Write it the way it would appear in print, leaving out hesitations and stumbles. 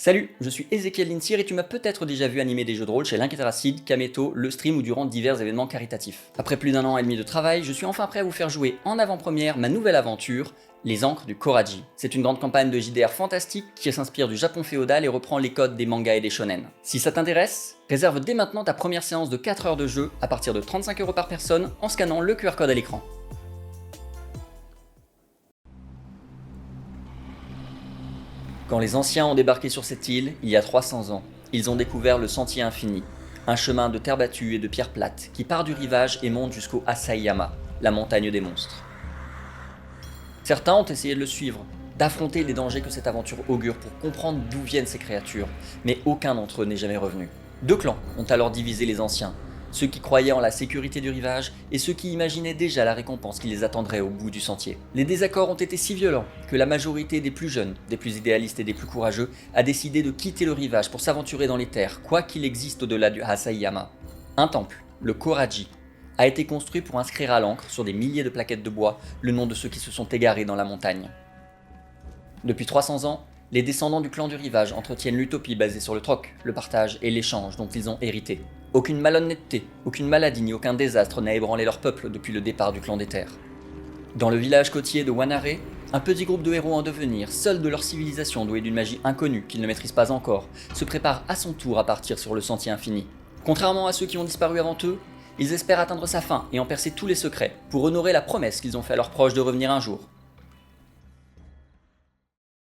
Salut, je suis Ezekiel Linsir et tu m'as peut-être déjà vu animer des jeux de rôle chez l'Incaracide, Kameto, le stream ou durant divers événements caritatifs. Après plus d'un an et demi de travail, je suis enfin prêt à vous faire jouer en avant-première ma nouvelle aventure, Les Ancres du Koraji. C'est une grande campagne de JDR fantastique qui s'inspire du Japon féodal et reprend les codes des mangas et des shonen. Si ça t'intéresse, réserve dès maintenant ta première séance de 4 heures de jeu à partir de 35€ par personne en scannant le QR code à l'écran. Quand les anciens ont débarqué sur cette île, il y a 300 ans, ils ont découvert le Sentier Infini, un chemin de terre battue et de pierres plates qui part du rivage et monte jusqu'au Asayama, la montagne des monstres. Certains ont essayé de le suivre, d'affronter les dangers que cette aventure augure pour comprendre d'où viennent ces créatures, mais aucun d'entre eux n'est jamais revenu. Deux clans ont alors divisé les anciens, ceux qui croyaient en la sécurité du rivage et ceux qui imaginaient déjà la récompense qui les attendrait au bout du sentier. Les désaccords ont été si violents que la majorité des plus jeunes, des plus idéalistes et des plus courageux a décidé de quitter le rivage pour s'aventurer dans les terres, quoi qu'il existe au-delà du Asayama. Un temple, le Koraji, a été construit pour inscrire à l'encre sur des milliers de plaquettes de bois le nom de ceux qui se sont égarés dans la montagne. Depuis 300 ans, les descendants du clan du rivage entretiennent l'utopie basée sur le troc, le partage et l'échange dont ils ont hérité. Aucune malhonnêteté, aucune maladie ni aucun désastre n'a ébranlé leur peuple depuis le départ du clan des terres. Dans le village côtier de Wanare, un petit groupe de héros en devenir, seuls de leur civilisation doués d'une magie inconnue qu'ils ne maîtrisent pas encore, se prépare à son tour à partir sur le Sentier Infini. Contrairement à ceux qui ont disparu avant eux, ils espèrent atteindre sa fin et en percer tous les secrets, pour honorer la promesse qu'ils ont fait à leurs proches de revenir un jour.